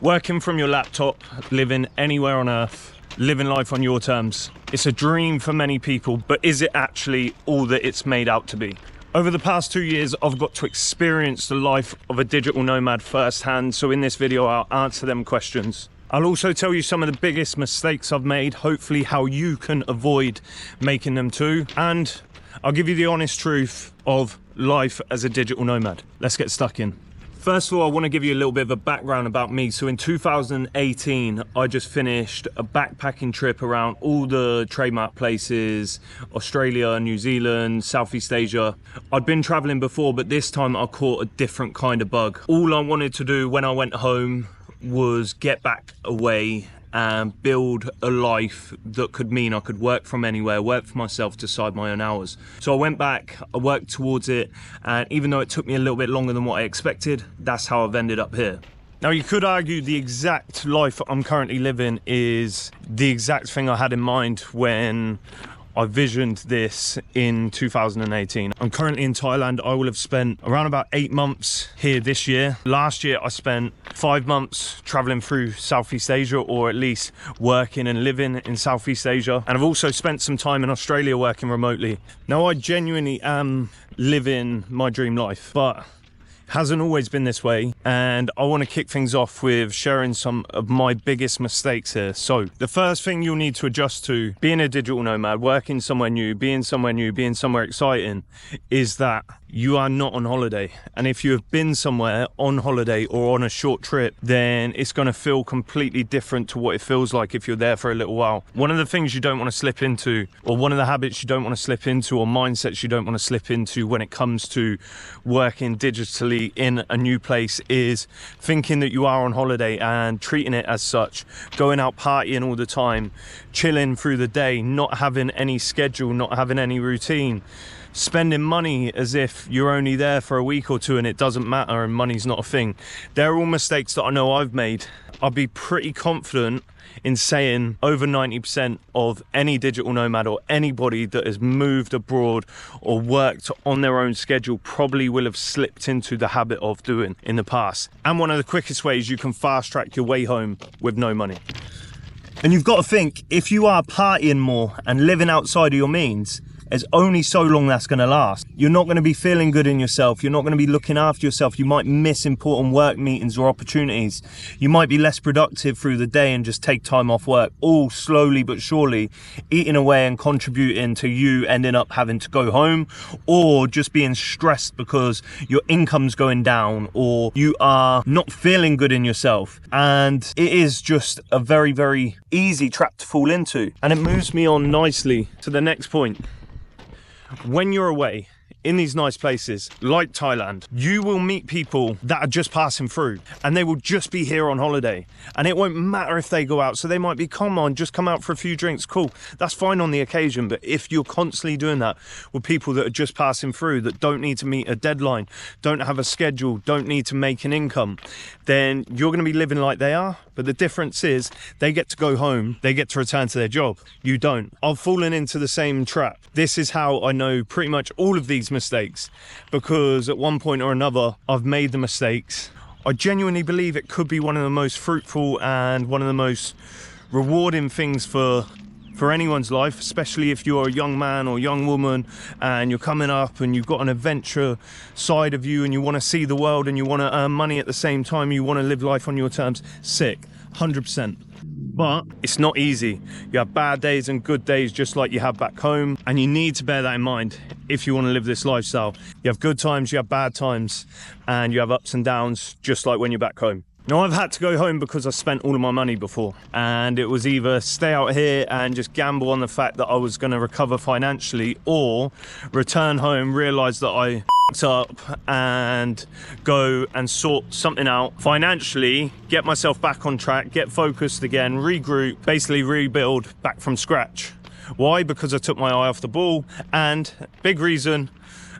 Working from your laptop, living anywhere on earth, living life on your terms. It's a dream for many people, but is it actually all that it's made out to be? Over the past 2 years, I've got to experience the life of a digital nomad firsthand. So in this video, I'll answer them questions. I'll also tell you some of the biggest mistakes I've made, hopefully how you can avoid making them too. And I'll give you the honest truth of life as a digital nomad. Let's get stuck in. First of all, I want to give you a little bit of a background about me. So in 2018, I just finished a backpacking trip around all the trademark places, Australia, New Zealand, Southeast Asia. I'd been traveling before, but this time I caught a different kind of bug. All I wanted to do when I went home was get back away and build a life that could mean I could work from anywhere, work for myself, decide my own hours. So I went back, I worked towards it, and even though it took me a little bit longer than what I expected, that's how I've ended up here. Now you could argue the exact life I'm currently living is the exact thing I had in mind when I visioned this in 2018. I'm currently in Thailand. I will have spent around about 8 months here this year. Last year I spent 5 months traveling through Southeast Asia, or at least working and living in Southeast Asia. And I've also spent some time in Australia working remotely. Now I genuinely am living my dream life, but hasn't always been this way, and I want to kick things off with sharing some of my biggest mistakes here. So the first thing you'll need to adjust to being a digital nomad, working somewhere new, being somewhere exciting, is that you are not on holiday. And if you have been somewhere on holiday or on a short trip, then it's going to feel completely different to what it feels like if you're there for a little while. One of the things you don't want to slip into, or one of the habits you don't want to slip into, or mindsets you don't want to slip into when it comes to working digitally in a new place, is thinking that you are on holiday and treating it as such, going out partying all the time, chilling through the day, not having any schedule, not having any routine, spending money as if you're only there for a week or two and it doesn't matter and money's not a thing. They're all mistakes that I know I've made. I'll be pretty confident in saying over 90% of any digital nomad or anybody that has moved abroad or worked on their own schedule probably will have slipped into the habit of doing in the past. And one of the quickest ways you can fast track your way home with no money. And you've got to think, if you are partying more and living outside of your means, there's only so long that's going to last. You're not going to be feeling good in yourself. You're not going to be looking after yourself. You might miss important work meetings or opportunities. You might be less productive through the day and just take time off work, all slowly but surely eating away and contributing to you ending up having to go home, or just being stressed because your income's going down or you are not feeling good in yourself. And it is just a very, very easy trap to fall into. And it moves me on nicely to the next point. When you're away in these nice places like Thailand, you will meet people that are just passing through and they will just be here on holiday, and it won't matter if they go out. So they might be, come on, just come out for a few drinks. Cool, that's fine on the occasion. But if you're constantly doing that with people that are just passing through, that don't need to meet a deadline, don't have a schedule, don't need to make an income, then you're going to be living like they are. But the difference is they get to go home, they get to return to their job. You don't. I've fallen into the same trap. This is how I know pretty much all of these mistakes, because at one point or another, I've made the mistakes. I genuinely believe it could be one of the most fruitful and one of the most rewarding things for anyone's life, especially if you're a young man or young woman and you're coming up and you've got an adventure side of you and you want to see the world and you want to earn money at the same time, you want to live life on your terms. Sick, 100%. But it's not easy. You have bad days and good days just like you have back home, and you need to bear that in mind if you want to live this lifestyle. You have good times, you have bad times, and you have ups and downs just like when you're back home. Now, I've had to go home because I spent all of my money before, and it was either stay out here and just gamble on the fact that I was going to recover financially, or return home, realise that I f***ed up and go and sort something out financially, get myself back on track, get focused again, regroup, basically rebuild back from scratch. Why? Because I took my eye off the ball. And big reason,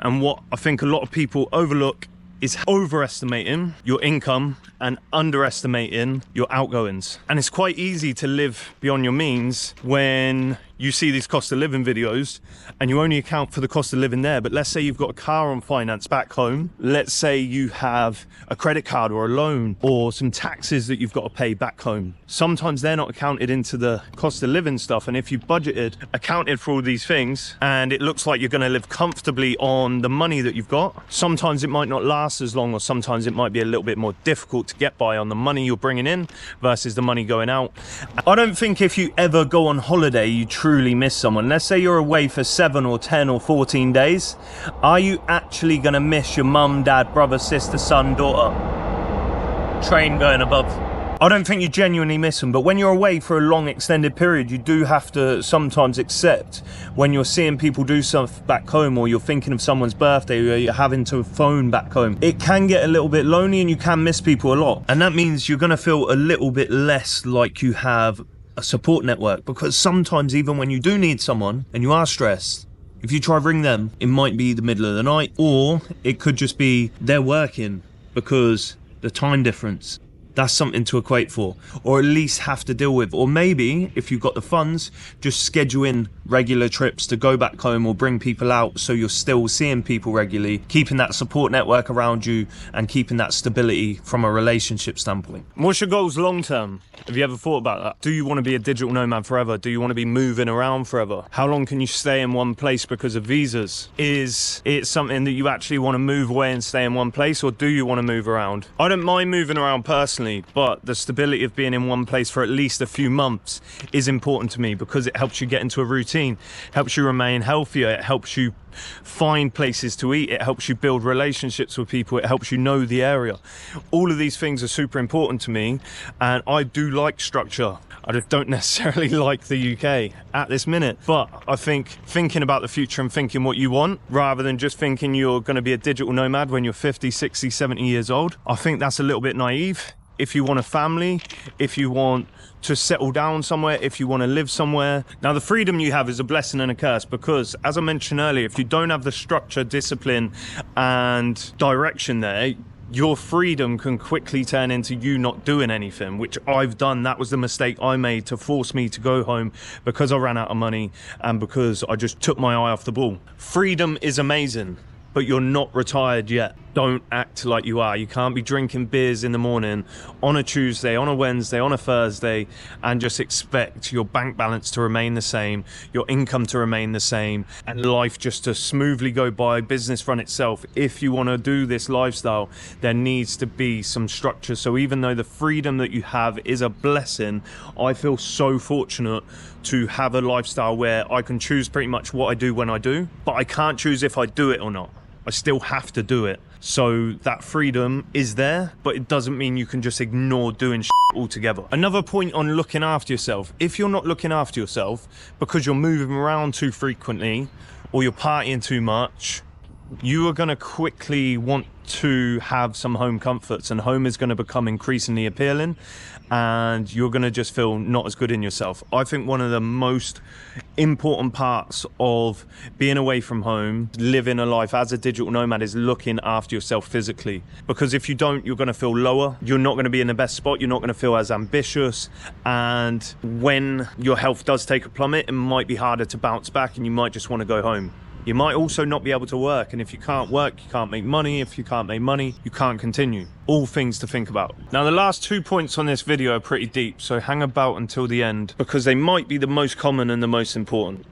and what I think a lot of people overlook, is overestimating your income and underestimating your outgoings. And it's quite easy to live beyond your means when you see these cost of living videos and you only account for the cost of living there. But let's say you've got a car on finance back home. Let's say you have a credit card or a loan or some taxes that you've got to pay back home. Sometimes they're not accounted into the cost of living stuff. And if you budgeted, accounted for all these things, and it looks like you're going to live comfortably on the money that you've got, sometimes it might not last as long, or sometimes it might be a little bit more difficult to get by on the money you're bringing in versus the money going out. I don't think if you ever go on holiday, you truly miss someone. Let's say you're away for 7 or 10 or 14 days. Are you actually going to miss your mum, dad, brother, sister, son, daughter? Train going above. I don't think you genuinely miss them, but when you're away for a long extended period, you do have to sometimes accept when you're seeing people do stuff back home, or you're thinking of someone's birthday, or you're having to phone back home. It can get a little bit lonely and you can miss people a lot. And that means you're going to feel a little bit less like you have a support network, because sometimes even when you do need someone and you are stressed, if you try to ring them, it might be the middle of the night, or it could just be they're working because the time difference. That's something to equate for, or at least have to deal with. Or maybe if you've got the funds, just schedule in regular trips to go back home or bring people out, so you're still seeing people regularly, keeping that support network around you and keeping that stability from a relationship standpoint. What's your goals long term? Have you ever thought about that? Do you want to be a digital nomad forever? Do you want to be moving around forever? How long can you stay in one place because of visas? Is it something that you actually want to move away and stay in one place, or do you want to move around? I don't mind moving around personally, but the stability of being in one place for at least a few months is important to me, because it helps you get into a routine, helps you remain healthier, it helps you find places to eat, it helps you build relationships with people, it helps you know the area. All of these things are super important to me, and I do like structure. I just don't necessarily like the UK at this minute. But I think thinking about the future and thinking what you want, rather than just thinking you're going to be a digital nomad when you're 50, 60, 70 years old, I think that's a little bit naive. If you want a family, if you want to settle down somewhere, if you want to live somewhere. Now, the freedom you have is a blessing and a curse, because as I mentioned earlier, if you don't have the structure, discipline and direction there, your freedom can quickly turn into you not doing anything, which I've done. That was the mistake I made to force me to go home, because I ran out of money and because I just took my eye off the ball. Freedom is amazing, but you're not retired yet. Don't act like you are. You can't be drinking beers in the morning on a Tuesday, on a Wednesday, on a Thursday, and just expect your bank balance to remain the same, your income to remain the same, and life just to smoothly go by, business run itself. If you want to do this lifestyle, there needs to be some structure. So even though the freedom that you have is a blessing, I feel so fortunate to have a lifestyle where I can choose pretty much what I do when I do, but I can't choose if I do it or not. I still have to do it. So that freedom is there, but it doesn't mean you can just ignore doing shit altogether. Another point on looking after yourself. If you're not looking after yourself because you're moving around too frequently or you're partying too much, you are going to quickly want to have some home comforts, and home is going to become increasingly appealing, and you're going to just feel not as good in yourself. I think one of the most important parts of being away from home, living a life as a digital nomad, is looking after yourself physically. Because if you don't, you're going to feel lower. You're not going to be in the best spot. You're not going to feel as ambitious. And when your health does take a plummet, it might be harder to bounce back, and you might just want to go home. You might also not be able to work, and if you can't work, you can't make money. If you can't make money, you can't continue. All things to think about. Now, the last 2 points on this video are pretty deep, so hang about until the end, because they might be the most common and the most important.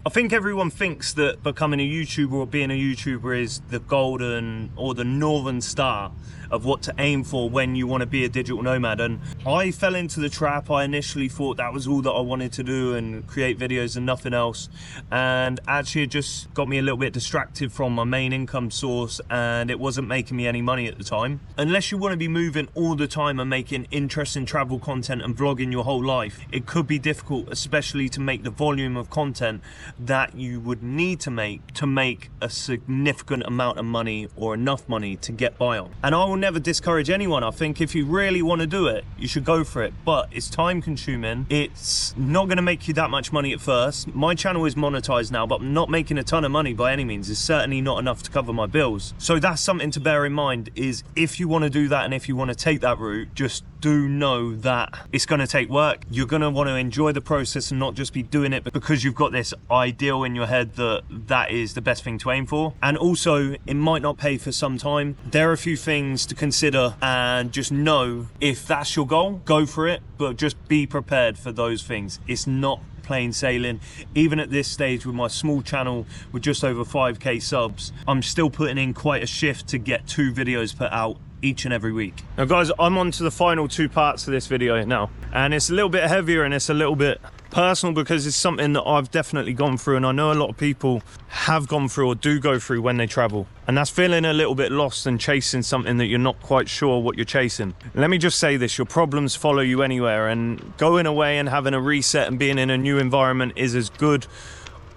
I think everyone thinks that becoming a YouTuber or being a YouTuber is the golden or the northern star of what to aim for when you want to be a digital nomad, and I fell into the trap. I initially thought that was all that I wanted to do and create videos and nothing else, and actually it just got me a little bit distracted from my main income source, and it wasn't making me any money at the time. Unless you want to be moving all the time and making interesting travel content and vlogging your whole life, it could be difficult, especially to make the volume of content that you would need to make a significant amount of money or enough money to get by on. And I will never discourage anyone. I think if you really want to do it, you should go for it. But it's time consuming. It's not going to make you that much money at first. My channel is monetized now, but I'm not making a ton of money by any means. It's certainly not enough to cover my bills. So that's something to bear in mind, is if you want to do that and if you want to take that route, just do know that it's going to take work. You're going to want to enjoy the process and not just be doing it because you've got this ideal in your head that that is the best thing to aim for. And also, it might not pay for some time. There are a few things to consider, and just know if that's your goal, go for it, but just be prepared for those things. It's not plain sailing. Even at this stage with my small channel with just over 5k subs, I'm still putting in quite a shift to get 2 videos put out each and every week. Now guys, I'm on to the final 2 parts of this video now, and it's a little bit heavier and it's a little bit personal because it's something that I've definitely gone through, and I know a lot of people have gone through or do go through when they travel, and that's feeling a little bit lost and chasing something that you're not quite sure what you're chasing. Let me just say this, your problems follow you anywhere, and going away and having a reset and being in a new environment is as good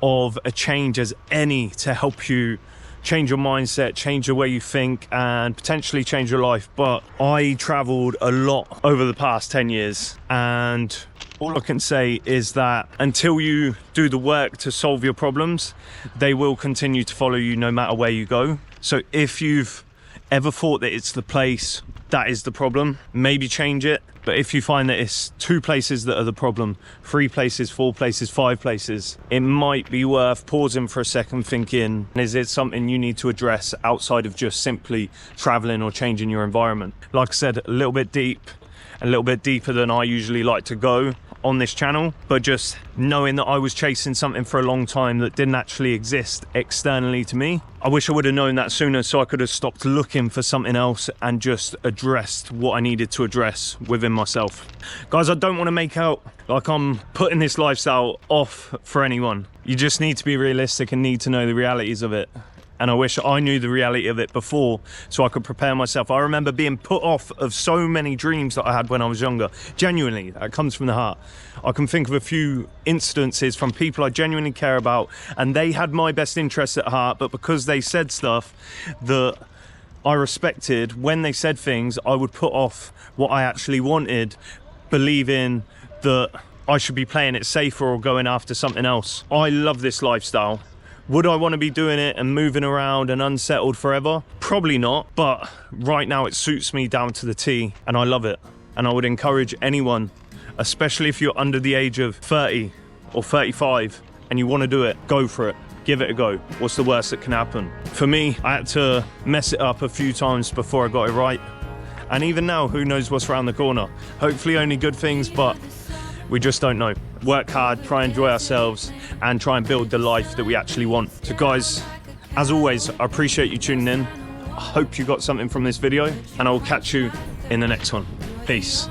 of a change as any to help you change your mindset, change the way you think, and potentially change your life. But I traveled a lot over the past 10 years, and all I can say is that until you do the work to solve your problems, they will continue to follow you no matter where you go. So if you've ever thought that it's the place that is the problem, maybe change it. But if you find that it's 2 places that are the problem, 3 places, 4 places, 5 places, it might be worth pausing for a second, thinking, is it something you need to address outside of just simply traveling or changing your environment? Like I said, a little bit deep, a little bit deeper than I usually like to go on this channel, but just knowing that I was chasing something for a long time that didn't actually exist externally to me. I wish I would have known that sooner, so I could have stopped looking for something else and just addressed what I needed to address within myself. Guys, I don't want to make out like I'm putting this lifestyle off for anyone. You just need to be realistic and need to know the realities of it. And I wish I knew the reality of it before so I could prepare myself. I remember being put off of so many dreams that I had when I was younger. Genuinely, that comes from the heart. I can think of a few instances from people I genuinely care about, and they had my best interests at heart, but because they said stuff that I respected, when they said things, I would put off what I actually wanted, believing that I should be playing it safer or going after something else. I love this lifestyle. Would I want to be doing it and moving around and unsettled forever? Probably not, but right now it suits me down to the T, and I love it. And I would encourage anyone, especially if you're under the age of 30 or 35 and you want to do it, go for it. Give it a go. What's the worst that can happen? For me, I had to mess it up a few times before I got it right. And even now, who knows what's around the corner? Hopefully only good things, but we just don't know. Work hard, try and enjoy ourselves, and try and build the life that we actually want. So guys, as always, I appreciate you tuning in. I hope you got something from this video, and I will catch you in the next one. Peace.